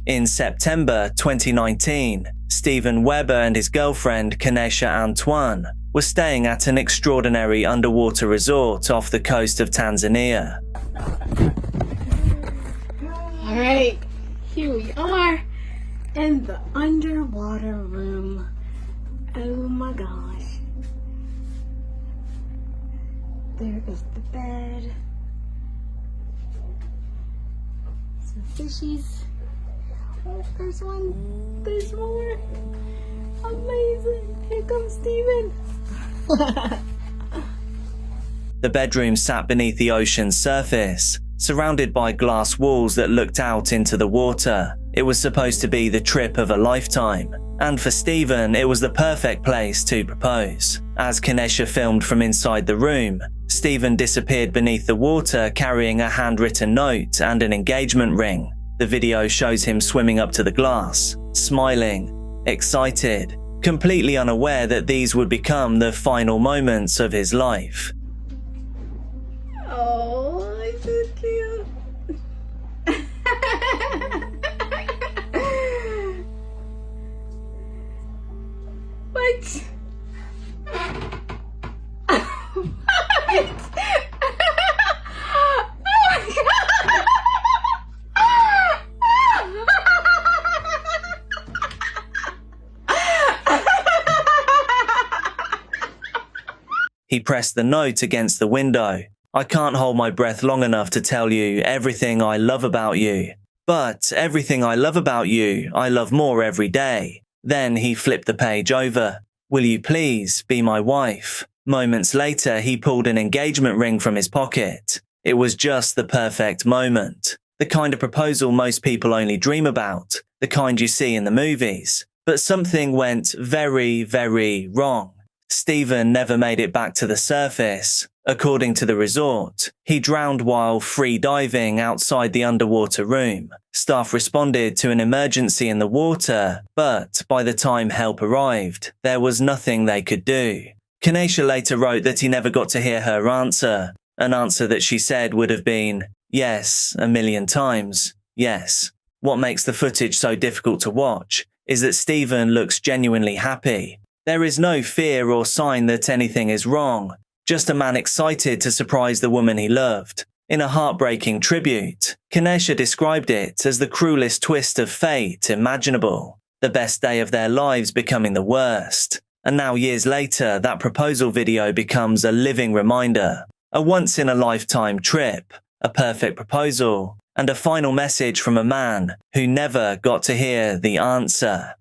In September 2019, Steven Weber and his girlfriend Kenesha Antoine were staying at an extraordinary underwater resort off the coast of Tanzania. Alright, here we are in the underwater room. Oh my gosh. There is the bed. Some fishies. Oh, there's one. There's more. Amazing. Here comes Steven. The bedroom sat beneath the ocean's surface, surrounded by glass walls that looked out into the water. It was supposed to be the trip of a lifetime, and for Steven, it was the perfect place to propose. As Kenesha filmed from inside the room, Steven disappeared beneath the water carrying a handwritten note and an engagement ring. The video shows him swimming up to the glass, smiling, excited, completely unaware that these would become the final moments of his life. Oh, it's so cute. What? He pressed the note against the window. I can't hold my breath long enough to tell you everything I love about you. But everything I love about you, I love more every day. Then he flipped the page over. Will you please be my wife? Moments later, he pulled an engagement ring from his pocket. It was just the perfect moment. The kind of proposal most people only dream about. The kind you see in the movies. But something went very, very wrong. Steven never made it back to the surface. According to the resort, he drowned while free diving outside the underwater room. Staff responded to an emergency in the water, but by the time help arrived, there was nothing they could do. Kenesha later wrote that he never got to hear her answer, an answer that she said would have been, yes, 1,000,000 times, yes. What makes the footage so difficult to watch is that Steven looks genuinely happy. There is no fear or sign that anything is wrong, just a man excited to surprise the woman he loved. In a heartbreaking tribute, Kenesha described it as the cruelest twist of fate imaginable, the best day of their lives becoming the worst. And now years later, that proposal video becomes a living reminder, a once-in-a-lifetime trip, a perfect proposal, and a final message from a man who never got to hear the answer.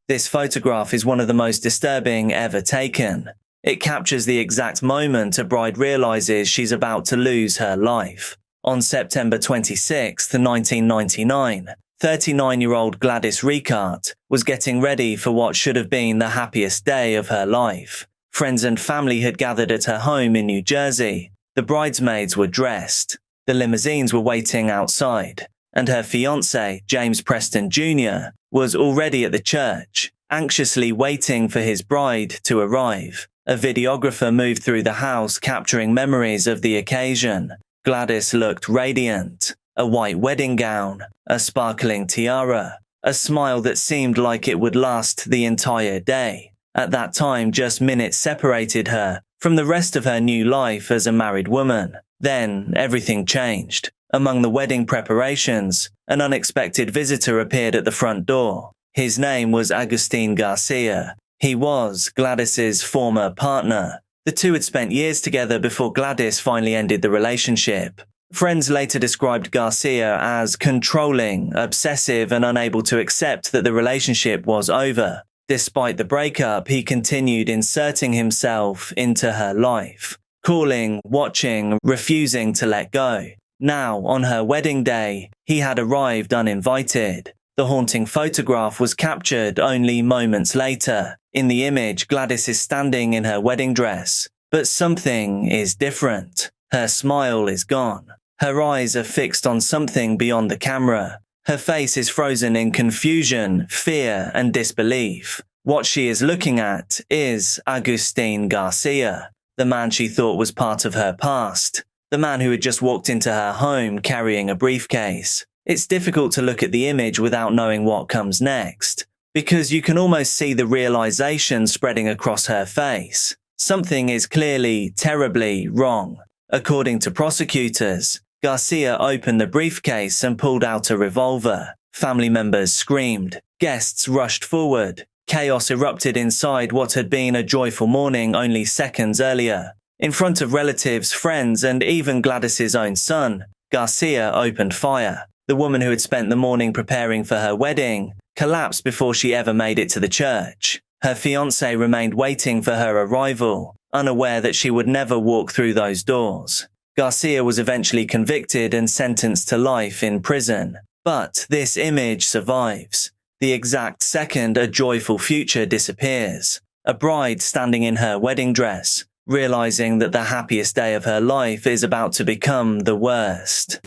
This photograph is one of the most disturbing ever taken. It captures the exact moment a bride realizes she's about to lose her life. On September 26, 1999, 39-year-old Gladys Ricart was getting ready for what should have been the happiest day of her life. Friends and family had gathered at her home in New Jersey. The bridesmaids were dressed. The limousines were waiting outside. And her fiancé, James Preston Jr., was already at the church, anxiously waiting for his bride to arrive. A videographer moved through the house capturing memories of the occasion. Gladys looked radiant. A white wedding gown, a sparkling tiara, a smile that seemed like it would last the entire day. At that time, just minutes separated her from the rest of her new life as a married woman. Then, everything changed. Among the wedding preparations, an unexpected visitor appeared at the front door. His name was Agustin Garcia. He was Gladys's former partner. The two had spent years together before Gladys finally ended the relationship. Friends later described Garcia as controlling, obsessive, and unable to accept that the relationship was over. Despite the breakup, he continued inserting himself into her life, calling, watching, refusing to let go. Now, on her wedding day, he had arrived uninvited. The haunting photograph was captured only moments later. In the image, Gladys is standing in her wedding dress, but something is different. Her smile is gone. Her eyes are fixed on something beyond the camera. Her face is frozen in confusion, fear, and disbelief. What she is looking at is Agustin Garcia, the man she thought was part of her past. the man who had just walked into her home carrying a briefcase. It's difficult to look at the image without knowing what comes next, because you can almost see the realization spreading across her face. Something is clearly, terribly wrong. According to prosecutors, Garcia opened the briefcase and pulled out a revolver. Family members screamed. Guests rushed forward. Chaos erupted inside what had been a joyful morning only seconds earlier. In front of relatives, friends, and even Gladys's own son, Garcia opened fire. The woman who had spent the morning preparing for her wedding collapsed before she ever made it to the church. Her fiancé remained waiting for her arrival, unaware that she would never walk through those doors. Garcia was eventually convicted and sentenced to life in prison. But this image survives. The exact second a joyful future disappears. A bride standing in her wedding dress, realizing that the happiest day of her life is about to become the worst.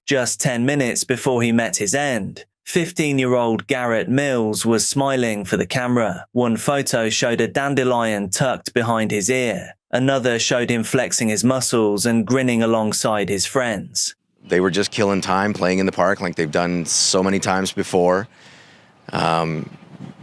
Just 10 minutes before he met his end, 15-year-old Garrett Mills was smiling for the camera. One photo showed a dandelion tucked behind his ear. Another showed him flexing his muscles and grinning alongside his friends. They were just killing time, playing in the park like they've done so many times before.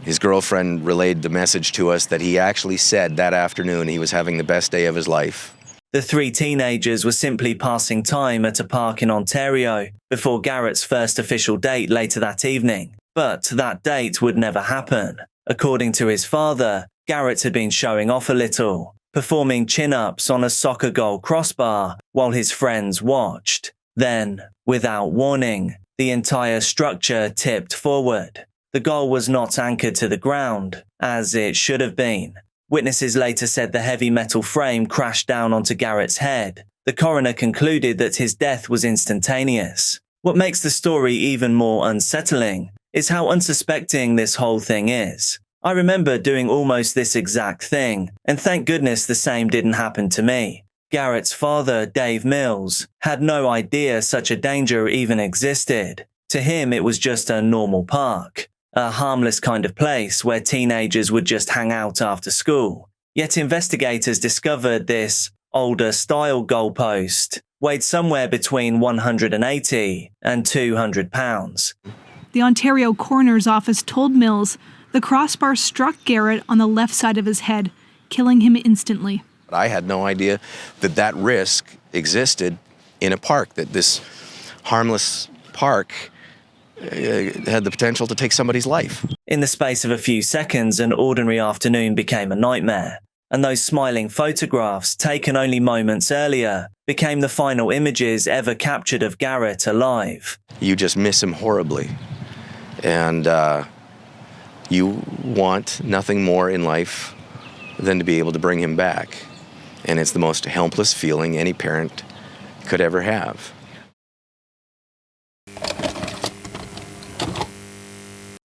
His girlfriend relayed the message to us that he actually said that afternoon he was having the best day of his life. The three teenagers were simply passing time at a park in Ontario before Garrett's first official date later that evening. But that date would never happen. According to his father, Garrett had been showing off a little, performing chin-ups on a soccer goal crossbar while his friends watched. Then, without warning, the entire structure tipped forward. The goal was not anchored to the ground, as it should have been. Witnesses later said the heavy metal frame crashed down onto Garrett's head. The coroner concluded that his death was instantaneous. What makes the story even more unsettling is how unsuspecting this whole thing is. I remember doing almost this exact thing, and thank goodness the same didn't happen to me. Garrett's father, Dave Mills, had no idea such a danger even existed. To him, it was just a normal park, a harmless kind of place where teenagers would just hang out after school. Yet investigators discovered this older-style goalpost weighed somewhere between 180 and 200 pounds. The Ontario coroner's office told Mills the crossbar struck Garrett on the left side of his head, killing him instantly. I had no idea that that risk existed in a park, that this harmless park had the potential to take somebody's life. In the space of a few seconds, an ordinary afternoon became a nightmare, and those smiling photographs taken only moments earlier became the final images ever captured of Garrett alive. You just miss him horribly, and you want nothing more in life than to be able to bring him back. And it's the most helpless feeling any parent could ever have.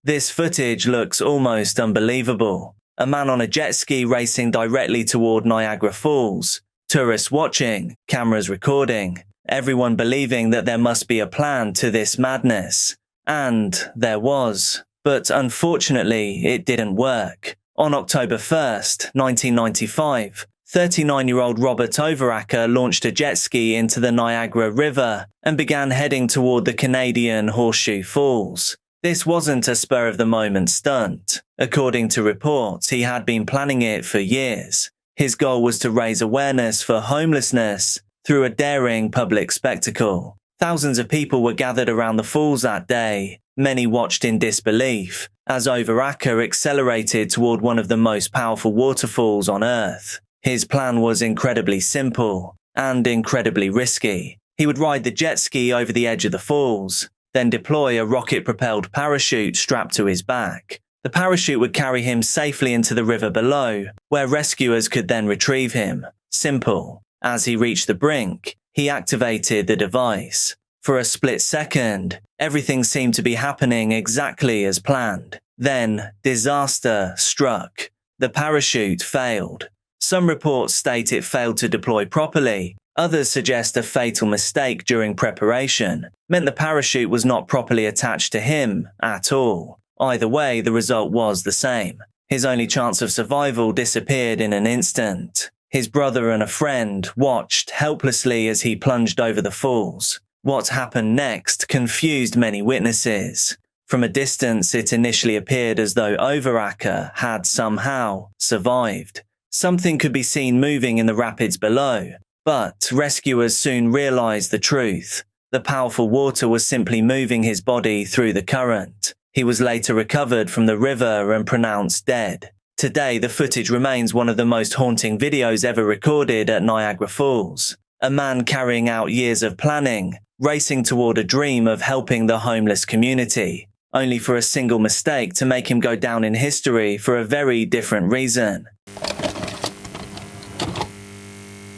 This footage looks almost unbelievable. A man on a jet ski racing directly toward Niagara Falls. Tourists watching, cameras recording, everyone believing that there must be a plan to this madness. And there was. But unfortunately, it didn't work. On October 1st, 1995, 39-year-old Robert Overacker launched a jet ski into the Niagara River and began heading toward the Canadian Horseshoe Falls. This wasn't a spur-of-the-moment stunt. According to reports, he had been planning it for years. His goal was to raise awareness for homelessness through a daring public spectacle. Thousands of people were gathered around the falls that day. Many watched in disbelief as Overacker accelerated toward one of the most powerful waterfalls on Earth. His plan was incredibly simple and incredibly risky. He would ride the jet ski over the edge of the falls, then deploy a rocket-propelled parachute strapped to his back. The parachute would carry him safely into the river below, where rescuers could then retrieve him. Simple. As he reached the brink, he activated the device. For a split second, everything seemed to be happening exactly as planned. Then, disaster struck. The parachute failed. Some reports state it failed to deploy properly. Others suggest a fatal mistake during preparation meant the parachute was not properly attached to him at all. Either way, the result was the same. His only chance of survival disappeared in an instant. His brother and a friend watched helplessly as he plunged over the falls. What happened next confused many witnesses. From a distance, it initially appeared as though Overacker had somehow survived. Something could be seen moving in the rapids below, but rescuers soon realized the truth. The powerful water was simply moving his body through the current. He was later recovered from the river and pronounced dead. Today, the footage remains one of the most haunting videos ever recorded at Niagara Falls. A man carrying out years of planning, racing toward a dream of helping the homeless community, only for a single mistake to make him go down in history for a very different reason.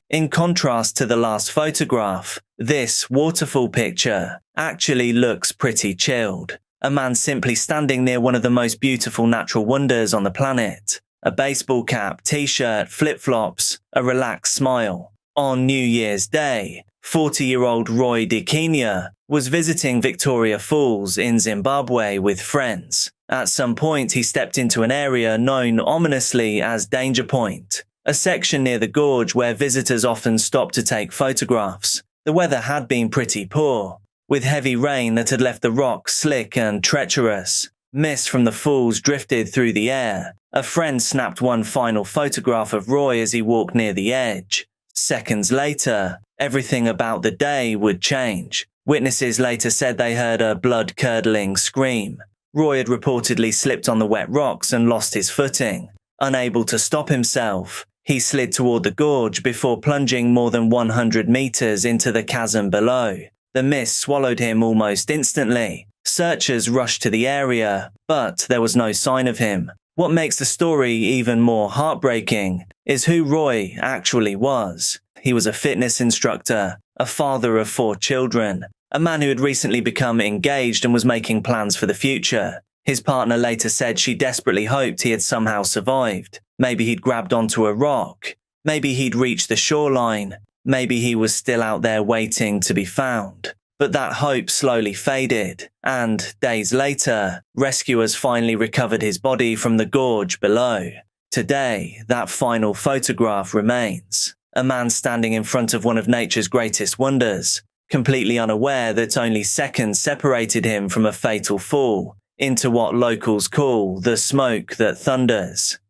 In contrast to the last photograph, this waterfall picture actually looks pretty chilled. A man simply standing near one of the most beautiful natural wonders on the planet. A baseball cap, t-shirt, flip-flops, a relaxed smile. On New Year's Day, 40-year-old Roy DeKenya was visiting Victoria Falls in Zimbabwe with friends. At some point, he stepped into an area known ominously as Danger Point, a section near the gorge where visitors often stop to take photographs. The weather had been pretty poor, with heavy rain that had left the rocks slick and treacherous. Mist from the falls drifted through the air. A friend snapped one final photograph of Roy as he walked near the edge. Seconds later, everything about the day would change. Witnesses later said they heard a blood-curdling scream. Roy had reportedly slipped on the wet rocks and lost his footing. Unable to stop himself, he slid toward the gorge before plunging more than 100 meters into the chasm below. The mist swallowed him almost instantly. Searchers rushed to the area, but there was no sign of him. What makes the story even more heartbreaking is who Roy actually was. He was a fitness instructor, a father of 4 children, a man who had recently become engaged and was making plans for the future. His partner later said she desperately hoped he had somehow survived. Maybe he'd grabbed onto a rock. Maybe he'd reached the shoreline. Maybe he was still out there waiting to be found. But that hope slowly faded, and days later, rescuers finally recovered his body from the gorge below. Today, that final photograph remains. A man standing in front of one of nature's greatest wonders, completely unaware that only seconds separated him from a fatal fall into what locals call the smoke that thunders.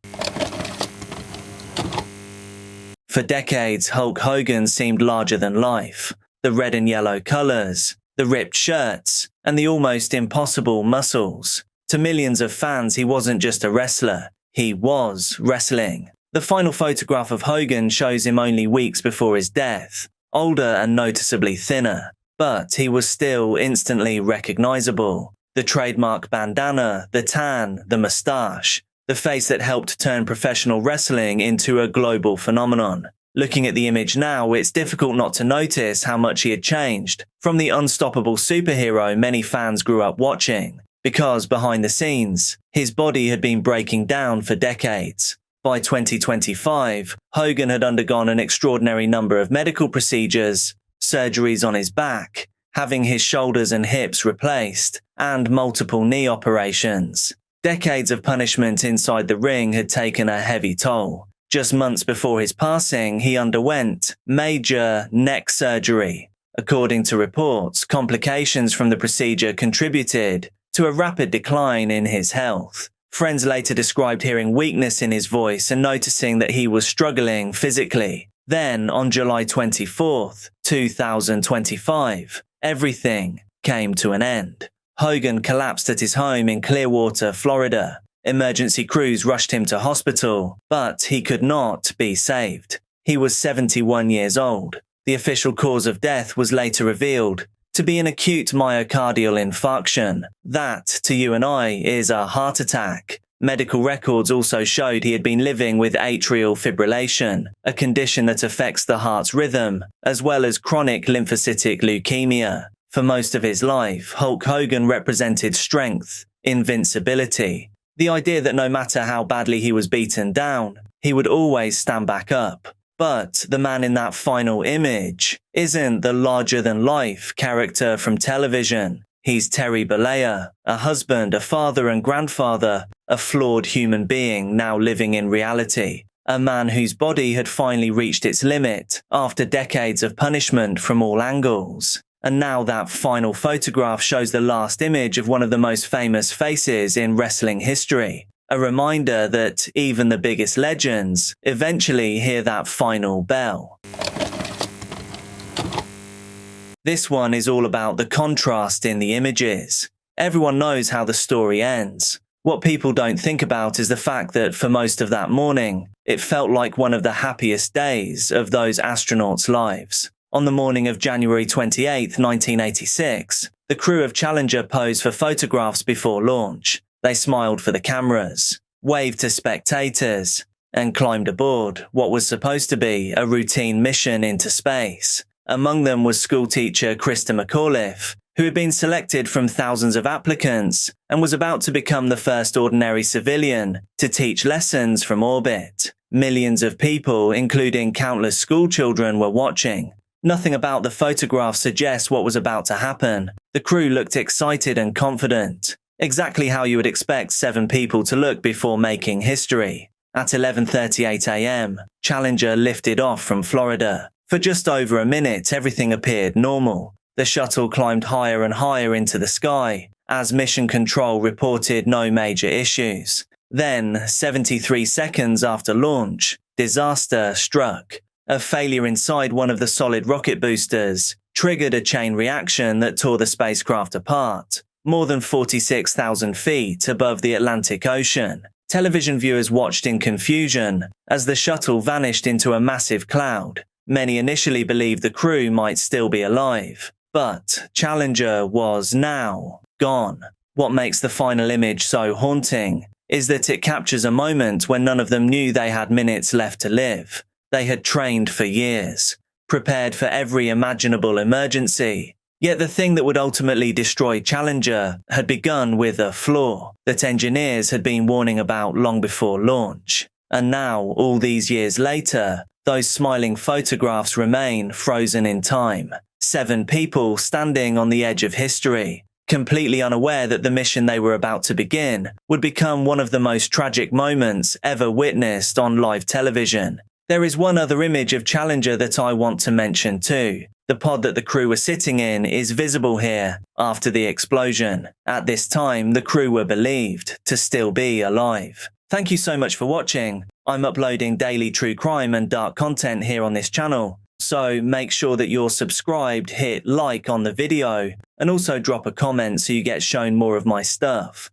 For decades, Hulk Hogan seemed larger than life. The red and yellow colors, the ripped shirts, and the almost impossible muscles. To millions of fans, he wasn't just a wrestler. He was wrestling. The final photograph of Hogan shows him only weeks before his death, older and noticeably thinner. But he was still instantly recognizable. The trademark bandana, the tan, the mustache, the face that helped turn professional wrestling into a global phenomenon. Looking at the image now, it's difficult not to notice how much he had changed from the unstoppable superhero many fans grew up watching, because behind the scenes, his body had been breaking down for decades. By 2025, Hogan had undergone an extraordinary number of medical procedures, surgeries on his back, having his shoulders and hips replaced, and multiple knee operations. Decades of punishment inside the ring had taken a heavy toll. Just months before his passing, he underwent major neck surgery. According to reports, complications from the procedure contributed to a rapid decline in his health. Friends later described hearing weakness in his voice and noticing that he was struggling physically. Then, on July 24th, 2025, everything came to an end. Hogan collapsed at his home in Clearwater, Florida. Emergency crews rushed him to hospital, but he could not be saved. He was 71 years old. The official cause of death was later revealed to be an acute myocardial infarction. That, to you and I, is a heart attack. Medical records also showed he had been living with atrial fibrillation, a condition that affects the heart's rhythm, as well as chronic lymphocytic leukemia. For most of his life, Hulk Hogan represented strength, invincibility. The idea that no matter how badly he was beaten down, he would always stand back up. But the man in that final image isn't the larger-than-life character from television. He's Terry Bollea, a husband, a father and grandfather, a flawed human being now living in reality. a man whose body had finally reached its limit after decades of punishment from all angles. And now that final photograph shows the last image of one of the most famous faces in wrestling history. A reminder that even the biggest legends eventually hear that final bell. This one is all about the contrast in the images. Everyone knows how the story ends. What people don't think about is the fact that for most of that morning, it felt like one of the happiest days of those astronauts' lives. On the morning of January 28, 1986, the crew of Challenger posed for photographs before launch. They smiled for the cameras, waved to spectators, and climbed aboard what was supposed to be a routine mission into space. Among them was schoolteacher Krista McAuliffe, who had been selected from thousands of applicants and was about to become the first ordinary civilian to teach lessons from orbit. Millions of people, including countless schoolchildren, were watching. Nothing about the photograph suggests what was about to happen. The crew looked excited and confident, exactly how you would expect 7 people to look before making history. At 11:38 a.m., Challenger lifted off from Florida. For just over a minute, everything appeared normal. The shuttle climbed higher and higher into the sky as Mission Control reported no major issues. Then, 73 seconds after launch, disaster struck. A failure inside one of the solid rocket boosters triggered a chain reaction that tore the spacecraft apart, more than 46,000 feet above the Atlantic Ocean. Television viewers watched in confusion as the shuttle vanished into a massive cloud. Many initially believed the crew might still be alive, but Challenger was now gone. What makes the final image so haunting is that it captures a moment when none of them knew they had minutes left to live. They had trained for years, prepared for every imaginable emergency. Yet the thing that would ultimately destroy Challenger had begun with a flaw that engineers had been warning about long before launch. And now, all these years later, those smiling photographs remain frozen in time. 7 people standing on the edge of history, completely unaware that the mission they were about to begin would become one of the most tragic moments ever witnessed on live television. There is one other image of Challenger that I want to mention too. The pod that the crew were sitting in is visible here after the explosion. At this time, the crew were believed to still be alive. Thank you so much for watching. I'm uploading daily true crime and dark content here on this channel, so make sure that you're subscribed, hit like on the video, and also drop a comment so you get shown more of my stuff.